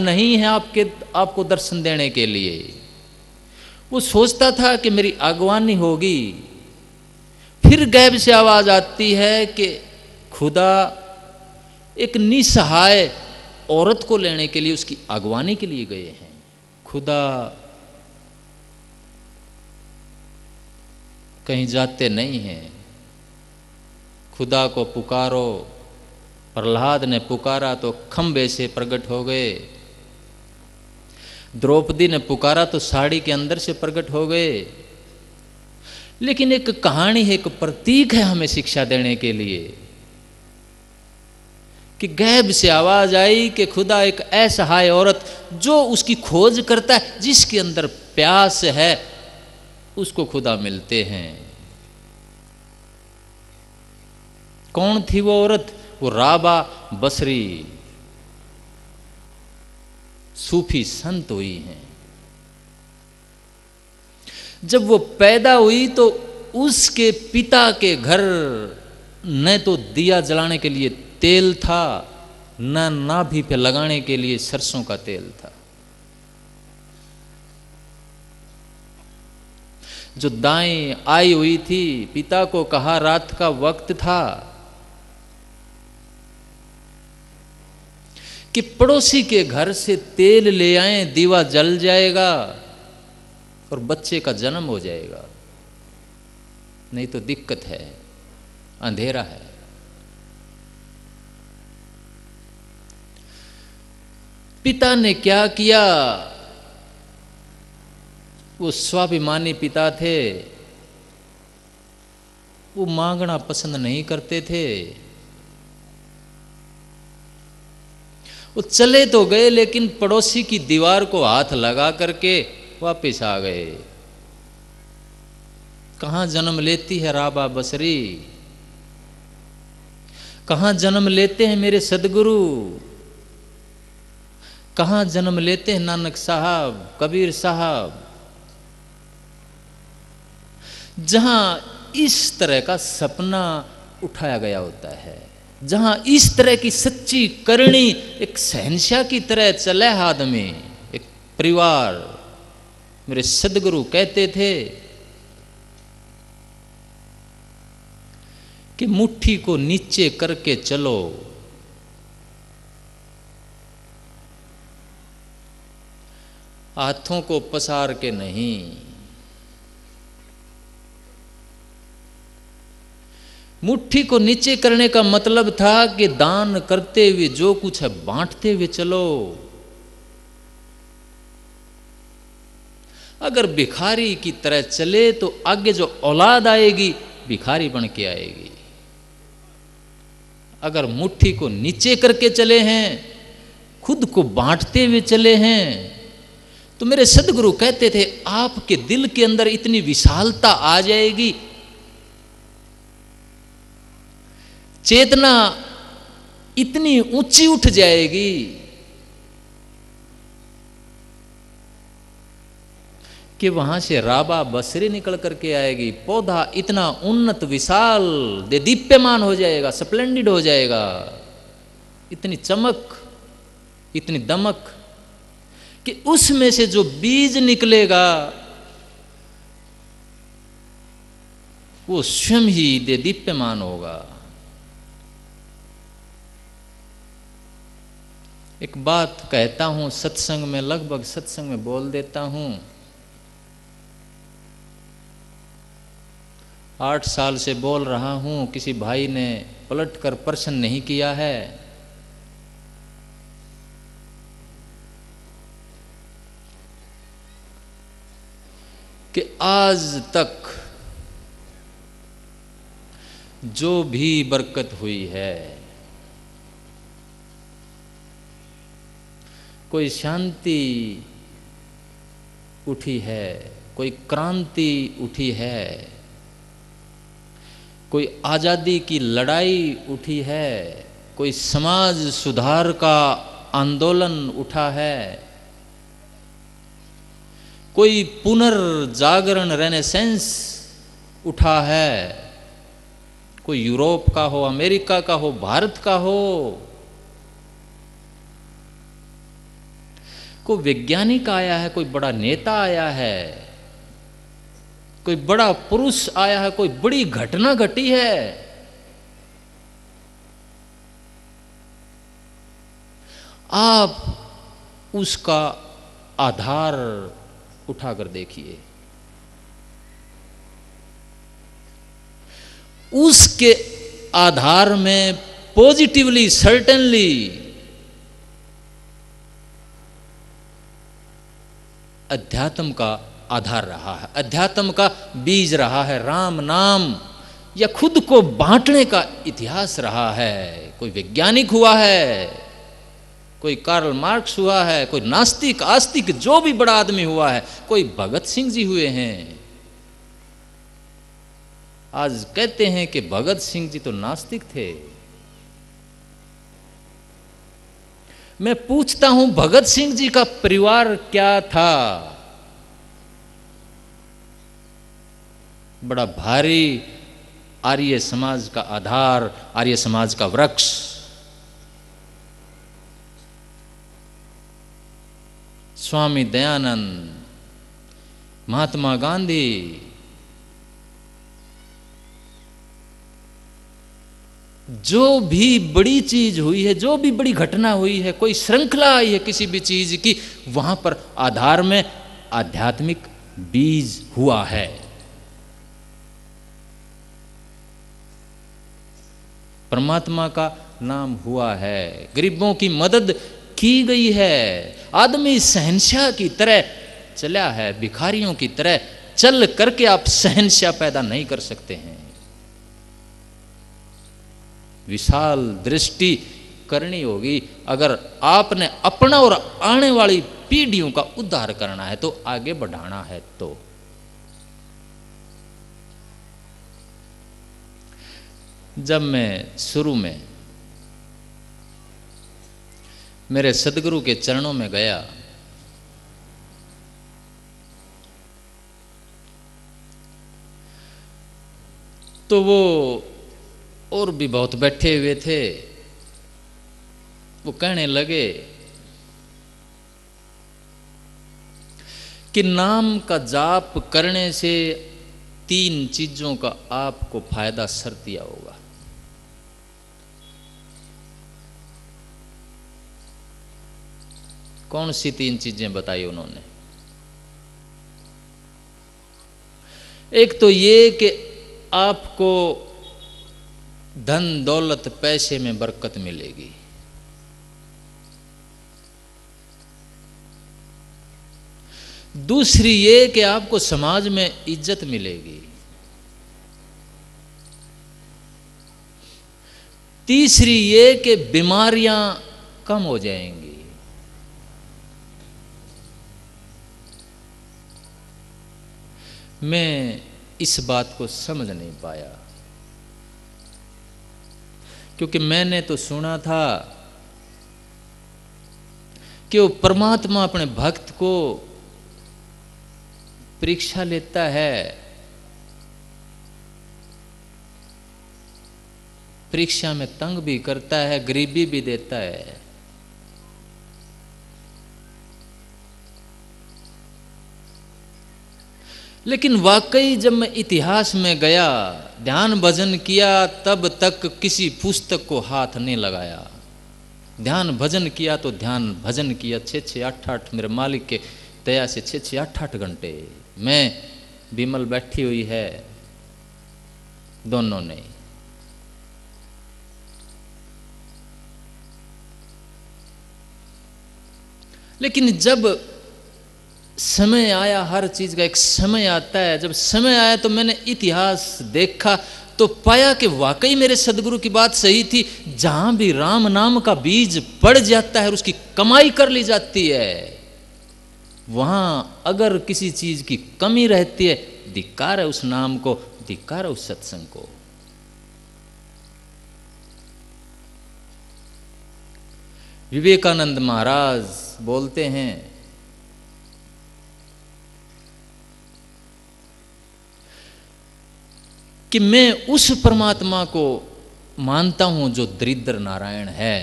नहीं है आपको दर्शन देने के लिए। वो सोचता था कि मेरी अगवानी होगी। फिर गैब से आवाज आती है कि खुदा एक निसहाय औरत को लेने के लिए, उसकी अगवानी के लिए गए हैं। खुदा कहीं जाते नहीं हैं। खुदा को पुकारो। प्रहलाद ने पुकारा तो खंबे से प्रकट हो गए। द्रौपदी ने पुकारा तो साड़ी के अंदर से प्रकट हो गए। लेकिन एक कहानी है, एक प्रतीक है हमें शिक्षा देने के लिए कि गैब से आवाज आई कि खुदा एक असहाय औरत जो उसकी खोज करता है, जिसके अंदर प्यास है, उसको खुदा मिलते हैं। कौन थी वो औरत? वो राबा बसरी सूफी संत हुई हैं। जब वो पैदा हुई तो उसके पिता के घर न तो दिया जलाने के लिए तेल था, न नाभि पे लगाने के लिए सरसों का तेल था। जो दाएं आई हुई थी, पिता को कहा रात का वक्त था कि पड़ोसी के घर से तेल ले आए, दीवा जल जाएगा और बच्चे का जन्म हो जाएगा, नहीं तो दिक्कत है, अंधेरा है। पिता ने क्या किया? वो स्वाभिमानी पिता थे, वो मांगना पसंद नहीं करते थे। वो चले तो गए, लेकिन पड़ोसी की दीवार को हाथ लगा करके वापस आ गए। कहां जन्म लेती है राबा बसरी? कहां जन्म लेते हैं मेरे सदगुरु? कहां जन्म लेते हैं नानक साहब, कबीर साहब? जहां इस तरह का सपना उठाया गया होता है, जहां इस तरह की सच्ची करनी एक शहंशाह की तरह चले आदमी, एक परिवार। मेरे सदगुरु कहते थे कि मुट्ठी को नीचे करके चलो, हाथों को पसार के नहीं। मुट्ठी को नीचे करने का मतलब था कि दान करते हुए जो कुछ है बांटते हुए चलो। अगर भिखारी की तरह चले तो आगे जो औलाद आएगी भिखारी बन के आएगी। अगर मुट्ठी को नीचे करके चले हैं, खुद को बांटते हुए चले हैं, तो मेरे सदगुरु कहते थे आपके दिल के अंदर इतनी विशालता आ जाएगी, चेतना इतनी ऊंची उठ जाएगी कि वहां से राबा बसरी निकल करके आएगी। पौधा इतना उन्नत विशाल दीप्यमान हो जाएगा, स्प्लेंडिड हो जाएगा, इतनी चमक, इतनी दमक कि उसमें से जो बीज निकलेगा वो स्वयं ही दीप्यमान होगा। एक बात कहता हूं सत्संग में, लगभग सत्संग में बोल देता हूं। 8 साल से बोल रहा हूं, किसी भाई ने पलट कर प्रश्न नहीं किया है। कि आज तक जो भी बरकत हुई है, कोई शांति उठी है, कोई क्रांति उठी है, कोई आजादी की लड़ाई उठी है, कोई समाज सुधार का आंदोलन उठा है, कोई पुनर्जागरण रेनेसेंस उठा है, कोई यूरोप का हो, अमेरिका का हो, भारत का हो, कोई वैज्ञानिक आया है, कोई बड़ा नेता आया है, कोई बड़ा पुरुष आया है, कोई बड़ी घटना घटी है, आप उसका आधार उठाकर देखिए, उसके आधार में पॉजिटिवली सर्टेनली अध्यात्म का आधार रहा है, अध्यात्म का बीज रहा है, राम नाम या खुद को बांटने का इतिहास रहा है। कोई वैज्ञानिक हुआ है, कोई कार्ल मार्क्स हुआ है, कोई नास्तिक आस्तिक जो भी बड़ा आदमी हुआ है, कोई भगत सिंह जी हुए हैं। आज कहते हैं कि भगत सिंह जी तो नास्तिक थे। मैं पूछता हूं भगत सिंह जी का परिवार क्या था? बड़ा भारी आर्य समाज का आधार, आर्य समाज का वृक्ष। स्वामी दयानंद, महात्मा गांधी, जो भी बड़ी चीज हुई है, जो भी बड़ी घटना हुई है, कोई श्रृंखला आई है किसी भी चीज की, वहां पर आधार में आध्यात्मिक बीज हुआ है। परमात्मा का नाम हुआ है, गरीबों की मदद की गई है, आदमी शहंशाह की तरह चला है, भिखारियों की तरह चल करके आप शहंशाह पैदा नहीं कर सकते हैं। विशाल दृष्टि करनी होगी। अगर आपने अपना और आने वाली पीढ़ियों का उद्धार करना है, तो आगे बढ़ाना है, तो जब मैं शुरू में मेरे सदगुरु के चरणों में गया, तो वो और भी बहुत बैठे हुए थे। वो कहने लगे कि नाम का जाप करने से 3 चीजों का आपको फायदा सर्तिया होगा। कौन सी 3 चीजें बताई उन्होंने? एक तो ये कि आपको धन दौलत पैसे में बरकत मिलेगी। दूसरी ये कि आपको समाज में इज्जत मिलेगी। तीसरी ये कि बीमारियां कम हो जाएंगी। मैं इस बात को समझ नहीं पाया, क्योंकि मैंने तो सुना था कि वो परमात्मा अपने भक्त को परीक्षा लेता है, परीक्षा में तंग भी करता है, गरीबी भी देता है। लेकिन वाकई जब मैं इतिहास में गया, ध्यान भजन किया, तब तक किसी पुस्तक को हाथ नहीं लगाया। ध्यान भजन किया तो ध्यान भजन किया 6-6, 8-8, मेरे मालिक के दया से 6-6, 8-8 घंटे। मैं विमल बैठी हुई है, दोनों ने। लेकिन जब समय आया, हर चीज का एक समय आता है, जब समय आया तो मैंने इतिहास देखा तो पाया कि वाकई मेरे सदगुरु की बात सही थी। जहां भी राम नाम का बीज पड़ जाता है और उसकी कमाई कर ली जाती है, वहां अगर किसी चीज की कमी रहती है, धिक्कार है उस नाम को, धिक्कार है उस सत्संग को। विवेकानंद महाराज बोलते हैं कि मैं उस परमात्मा को मानता हूं जो दरिद्र नारायण है।